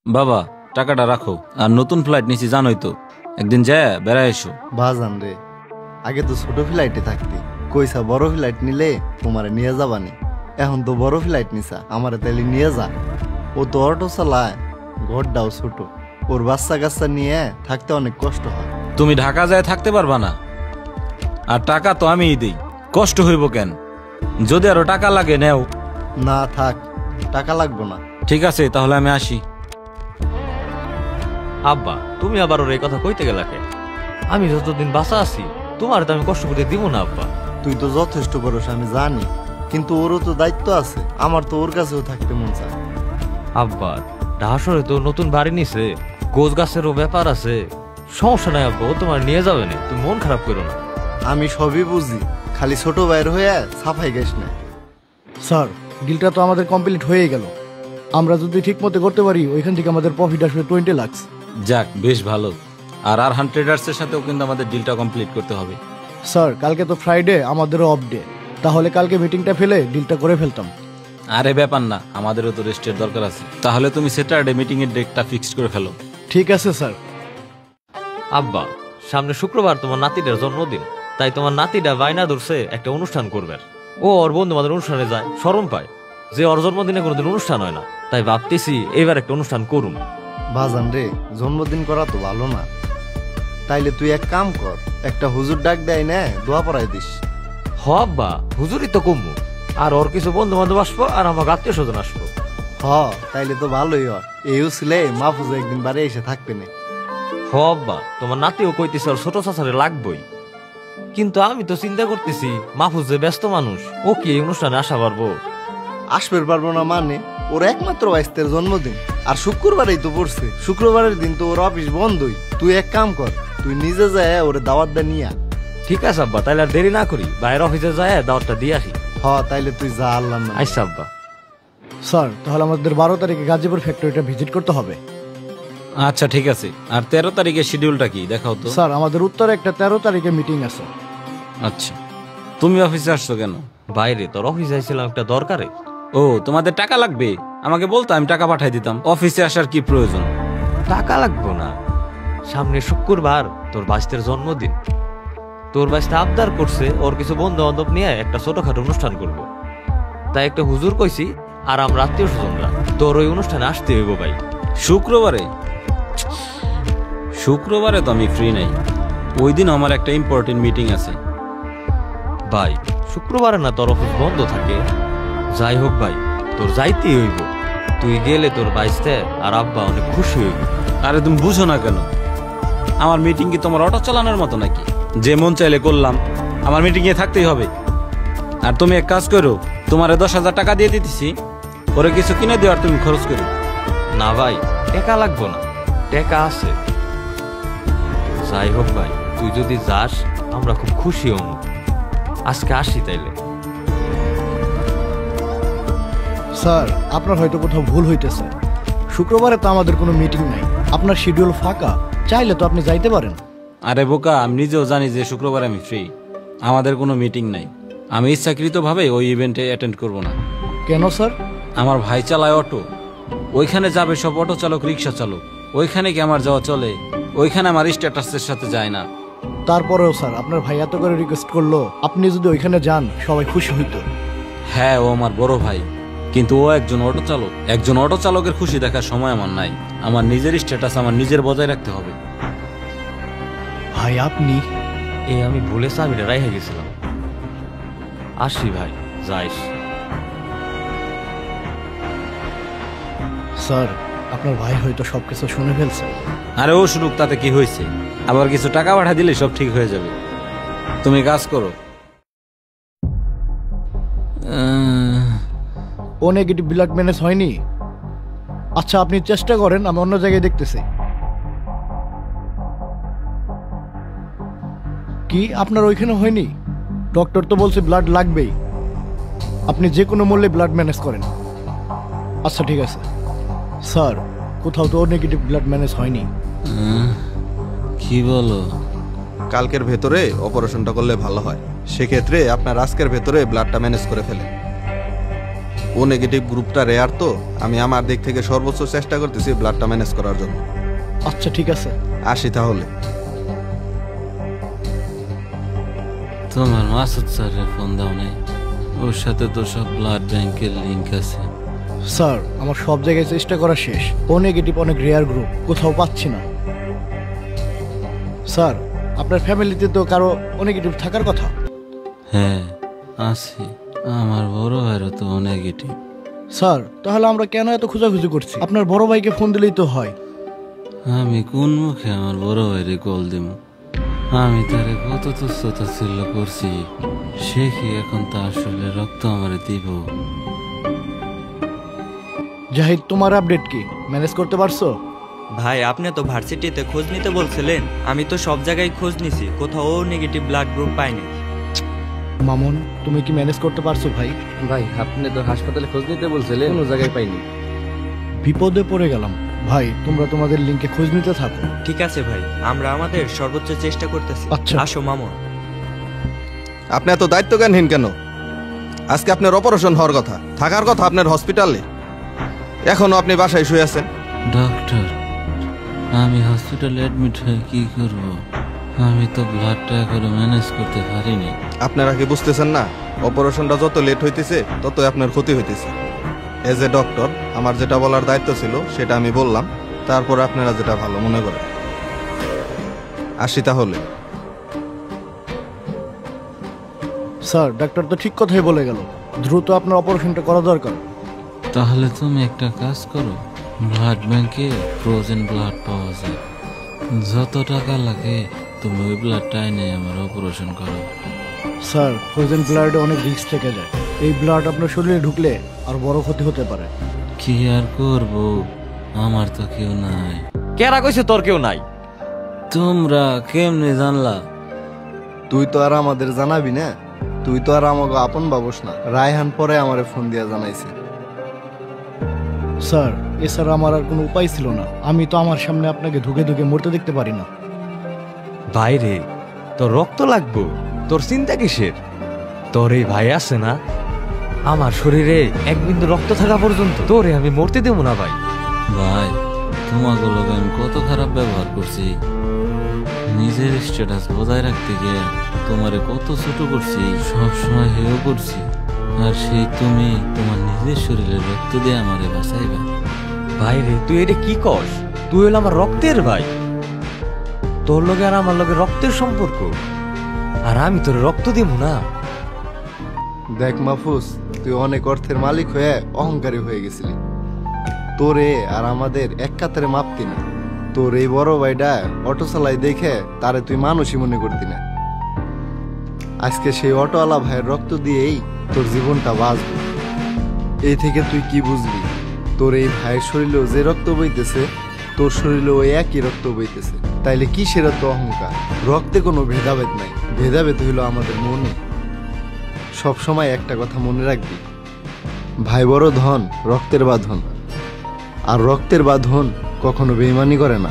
বাবা টাকাটা রাখো, আর নতুন ফ্লাইট নিছি জানোই তো, একদিন যায় বেড়ায় এসো। বাজান রে, আগে তো ছোট ফ্লাইটে থাকতি, কইসা বড় ফ্লাইট নিলে তোমারে নিয়ে যাবানি। এখন তো বড় ফ্লাইট নিসা, আমারে তাইলে নিয়ে যা। ও তো অটো চালায়, ঘরটাও ছোট, ওর বাচ্চা কাচ্চা নিয়ে থাকতে অনেক কষ্ট হয়। তুমি ঢাকা যায় থাকতে পারবা না, আর টাকা তো আমিই দিই, কষ্ট হইব কেন? যদি আরো টাকা লাগে নেও। না থাক, টাকা লাগবো না। ঠিক আছে তাহলে আমি আসি। আব্বা তুমি আবার ওর এই কথা কইতে গেলাকে? আমি যতদিন বাঁচা আছি তোমার তো আমি কষ্ট করে দিব না আব্বা। তুই তো যথেষ্ট করস আমি জানি, কিন্তু ওরও তো দায়িত্ব আছে, আমার তো ওর কাছেও থাকতে মন চায়। আব্বা ঢাসরে তো নতুন বাড়ি নিছে, গোছ গাছেরও ব্যাপার আছে, সমস্যা নাই আব্বা, ও তোমার নিয়ে যাবে না, তুমি মন খারাপ করো না। আমি সবই বুঝি, খালি ছোট ভাইয়ের হয়ে সাফাই গাইস না। স্যার, ডিলটা তো আমাদের কমপ্লিট হয়ে গেল। আমরা যদি ঠিক মতো করতে পারি ওইখান থেকে আমাদের প্রফিট আসবে 20 লাখ। যাক বেশ ভালো। আর আরহান ট্রেডার্সের সাথেও কিন্তু আমাদের ডিলটা কমপ্লিট করতে হবে। স্যার, কালকে তো ফ্রাইডে, আমাদেরও অফ ডে, তাহলে কালকে মিটিংটা ফেলে ডিলটা করে ফেলতাম। আরে ব্যাপার না, আমাদেরও তো রেস্টের দরকার আছে। তাহলে তুমি স্যাটারডে মিটিং এর ডেটটা ফিক্সড করে ফেলো। ঠিক আছে স্যার। আব্বা সামনে শুক্রবার তোমার নাতিটার জন্মদিন, তাই তোমার নাতিটা বায়না ধরছে একটা অনুষ্ঠান করবে। ও ওর বন্ধু আমাদের অনুষ্ঠানে যায়, শরম পায় যে ওর জন্মদিনে কোনোদিন অনুষ্ঠান হয় না, তাই ভাবতেছি এবার একটা অনুষ্ঠান করুন। বাজান রে, জন্মদিন করা তো ভালো না, তাইলে তুই এক কাম কর, একটা হুজুর ডাক দেয় না, দোয়া পড়াই দিস। হ আব্বা, হুজুরই তো কমবো, আর ওর কিছু বন্ধু বান্ধব আসবো, আর আমার আত্মীয় স্বজন আসবো। হ, তাইলে তো ভালোই হয়। এইও ছিলে মাহফুজ একদিন বাড়ি এসে থাকবে না। হ আব্বা, তোমার নাতিও কইতেছে ওর ছোট চাচারে লাগবই, কিন্তু আমি তো চিন্তা করতেছি মাহফুজ যে ব্যস্ত মানুষ, ও কি এই অনুষ্ঠানে আসা পারবো? আসবে পারবো না মানে? ওর একমাত্র বাইস্তের জন্মদিন, আর শুক্রবারেই তো পড়ছে, শুক্রবারের দিন তো ওর অফিস বন্ধই। তুই এক কাম কর, তুই নিজে যায় ওরে দাওয়াত দা নিয়া। ঠিক আছে আব্বা, তাইলে আর দেরি না করি, বাইরের অফিসে যায় দাওয়াতটা দিয়ে আসি। হ, তাইলে তুই যা, আল্লাহ। আচ্ছা আব্বা। স্যার, তাহলে আমাদের 12 তারিখে গাজীপুর ফ্যাক্টরিটা ভিজিট করতে হবে। আচ্ছা ঠিক আছে। আর 13 তারিখের শিডিউলটা কি দেখাও তো। স্যার, আমাদের উত্তরে একটা 13 তারিখে মিটিং আছে। আচ্ছা, তুমি অফিসে আসছো কেন? বাইরে তোর অফিসে আইছিলাম একটা দরকারে। ও, তোমাদের টাকা লাগবে? আমাকে বলতো, আমি টাকা পাঠাই দিতাম। অফিসে আসার কি প্রয়োজন? টাকা লাগবো না, সামনে শুক্রবার তোর বাইস্তের জন্মদিন, তোর বাইস্তে আবদার করছে ওর কিছু বন্ধু বান্ধব নিয়ে একটা ছোটখাটো অনুষ্ঠান করব, তাই একটা হুজুর কইছি, আর আমরা আত্মীয় স্বজনরা তোর ওই অনুষ্ঠানে আসতে হইব ভাই। শুক্রবারে? শুক্রবারে তো আমি ফ্রি নাই, ওই দিন আমার একটা ইম্পর্টেন্ট মিটিং আছে। ভাই শুক্রবারে না তোর অফিস বন্ধ থাকে? যাই হোক ভাই, তোর যাইতেই হইব, তুই গেলে তোর বাইস্তে আর আব্বা অনেক খুশি হইব। আরে তুমি বুঝো না কেন? আমার মিটিং কি তোমার অটো চালানোর মতো নাকি? যে মন চাইলে করলাম, আমার মিটিং এ থাকতেই হবে। আর তুমি এক কাজ করো, তোমারে 10,000 টাকা দিয়ে দিতেছি, ওরে কিছু কিনে দিও আর তুমি খরচ করো। না ভাই, টাকা লাগবো না, টাকা আছে। যাই হোক ভাই, তুই যদি যাস আমরা খুব খুশি হব। আজকে আসি তাইলে। স্যার, আপনার হয়তো কোথাও ভুল হইতেছে, শুক্রবারে তো আমাদের কোনো মিটিং নাই, আপনার শিডিউল ফাঁকা, চাইলে তো আপনি যাইতে পারেন। আরে বোকা, আমি নিজেও জানি যে শুক্রবার আমি ফ্রি, আমাদের কোনো মিটিং নাই। আমি ইচ্ছাকৃতভাবে ওই ইভেন্টে অ্যাটেন্ড করব না। কেন স্যার? আমার ভাই চালায় অটো, ওইখানে যাবে সব অটো চালক, রিক্সা চালক, ওইখানে কি আমার যাওয়া চলে? ওইখানে আমার স্ট্যাটাসের সাথে যায় না। তারপরেও স্যার, আপনার ভাই এত করে রিকোয়েস্ট করলো, আপনি যদি ওইখানে যান সবাই খুশি হইতো। হ্যাঁ, ও আমার বড় ভাই, কিন্তু ও একজন অটো চালক। একজন অটো চালকের খুশি দেখার সময় আমার নাই। আমার নিজের স্ট্যাটাস আমার নিজের বজায় রাখতে হবে। ভাই আপনি? আমি ভুলে চাবিটা রাইখে গেছিলাম। আসি ভাই, যাইস। স্যার, আপনার ভাই হয়তো সবকিছু শুনে ফেলছে। আরে ও শুনুক, তাতে কি হয়েছে? আবার কিছু টাকা পাঠা দিলে সব ঠিক হয়ে যাবে। তুমি কাজ করো। ও নেগেটিভ ব্লাড ম্যানেজ হয়নি? আচ্ছা, আপনি চেষ্টা করেন, আমি অন্য জায়গায় দেখতেছি। কি আপনার ওইখানে হয়নি? ডক্টর তো বলছে ব্লাড লাগবেই, আপনি যে কোনো মূল্যে ব্লাড ম্যানেজ করেন। আচ্ছা ঠিক আছে স্যার, কোথাও তো নেগেটিভ ব্লাড ম্যানেজ হয়নি। কি বলো? কালকের ভেতরে অপারেশনটা করলে ভালো হয়, সেক্ষেত্রে আপনার আজকের ভেতরে ব্লাডটা ম্যানেজ করে ফেলে। ও নেগেটিভ গ্রুপটা রেয়ার, তো আমি আমার দিক থেকে সর্বোচ্চ চেষ্টা করতেছি ব্লাডটা ম্যানেজ করার জন্য। আচ্ছা ঠিক আছে। আসি তাহলে। তোমার মাসুদ স্যারের ফোন দাও নাই? ওর সাথে তো সব ব্লাড ব্যাংকের লিংক আছে। স্যার আমার সব জায়গায় চেষ্টা করা শেষ, ও নেগেটিভ অনেক রেয়ার গ্রুপ, কোথাও পাচ্ছি না। স্যার আপনার ফ্যামিলিতে তো কারো ও নেগেটিভ থাকার কথা। হ্যাঁ আছে, আমার বড় ভাইরও তো নেগেটিভ। স্যার তাহলে আমরা কেন এত খোঁজাখুঁজি করছি? আপনার বড় ভাইকে ফোন দিলেই তো হয়। আমি কোন মুখে আমার বড় ভাইরে কল দিব? আমি তারে কত তুচ্ছতা ছিল করছি, সে কি এখন তা আসলে রক্ত আমারে দিব? জাহিদ তোমার আপডেট কি, ম্যানেজ করতে পারছো? ভাই আপনি তো ভার্সিটিতে খোঁজ নিতে বলছিলেন, আমি তো সব জায়গায় খোঁজ নিছি, কোথাও নেগেটিভ ব্লাড গ্রুপ পাইনি। মামুন তুমি কি ম্যানেজ করতে পারছো ভাই? ভাই আপনি তো হাসপাতালে খোঁজ নিতে বলছিলেন, কোনো জায়গায় পাইনি। বিপদে পড়ে গেলাম ভাই, তোমরা তোমাদের লিংকে খোঁজ নিতে থাকো। ঠিক আছে ভাই, আমরা আমাদের সর্বোচ্চ চেষ্টা করতেছি। আচ্ছা। আসো মামুন। আপনি এত দায়িত্বজ্ঞানহীন কেন? আজকে আপনার অপারেশন হওয়ার কথা, থাকার কথা আপনার হসপিটালে, এখনো আপনি বাসায় শুয়ে আছেন। ডক্টর, আমি হসপিটালে অ্যাডমিট হয়ে কি করব? আমি তো ব্লাডটা এখনো ম্যানেজ করতে পারিনি। আপনারা কি বুঝতেছেন না? অপারেশনটা যত লেট হইতেছে ততই আপনার ক্ষতি হইতেছে। এজ এ ডক্টর আমার যেটা বলার দায়িত্ব ছিল সেটা আমি বললাম, তারপর আপনারা যেটা ভালো মনে করেন। আসি তাহলে। স্যার ডাক্তার তো ঠিক কথাই বলে গেল, দ্রুত আপনার অপারেশনটা করা দরকার। তাহলে তুমি একটা কাজ করো, ব্লাড ব্যাংকে ফ্রোজেন ব্লাড পাওয়া যায়, যত টাকা লাগে তুমি ওই ব্লাডটা এনে আমার অপারেশন করো। স্যার ফ্রোজেন ব্লাডে অনেক রিস্ক থেকে যায়, এই ব্লাড আপনার শরীরে ঢুকলে আর বড় ক্ষতি হতে পারে। কি আর করব, আমার তো কেউ নাই। কেরা কইছে তোর কেউ নাই? তোমরা কেমনে জানলা? তুই তো আর আমাদের জানাবি না, তুই তো আর আমাকে আপন ভাবস না। রায়হান পরে আমারে ফোন দিয়া জানাইছে। স্যার এছাড়া আমার আর কোনো উপায় ছিল না, আমি তো আমার সামনে আপনাকে ধুকে ধুকে মরতে দেখতে পারি না। বাইরে তোর রক্ত লাগবো, তোর চিন্তা কিসের? তোর এই ভাই আছে না, আমার শরীরে এক বিন্দু রক্ত থাকা পর্যন্ত তোরে আমি মরতে দেবো না ভাই। ভাই তোমাকে লোক আমি কত খারাপ ব্যবহার করছি, নিজের স্ট্যাটাস বজায় রাখতে গিয়ে তোমারে কত ছোট করছি, সবসময় হেও করছি, আর সেই তুমি তোমার নিজের শরীরে রক্ত দিয়ে আমারে বাঁচাইবা। ভাই রে তুই এটা কি কস? তুই হলো আমার রক্তের ভাই, তোর লগে আর আমার লগে রক্তের সম্পর্ক, আর আমি তোর রক্ত দিব না? দেখ মাহফুজ, তুই অনেক অর্থের মালিক হয়ে অহংকারী হয়ে গেছিলি। তোরে আর আমাদের এক কাতারে মাপতি না। তোর এই বড় ভাইটা অটো চালাই দেখে তারে তুই মানুষই মনে করতি না। আজকে সেই অটোওয়ালা ভাইয়ের রক্ত দিয়েই তোর জীবনটা বাঁচবে। এই থেকে তুই কি বুঝলি? তোর এই ভাইয়ের শরীরেও যে রক্ত বইতেছে, তোর শরীরেও ওই একই রক্ত বইতেছে। তাইলে কিসের এত অহংকার? রক্তে কোনো ভেদাভেদ নাই, ভেদাভেদ হইল আমাদের মনে। সবসময় একটা কথা মনে রাখবি, ভাই বড় ধন, রক্তের বাঁধন, আর রক্তের বাঁধন কখনো বেইমানি করে না।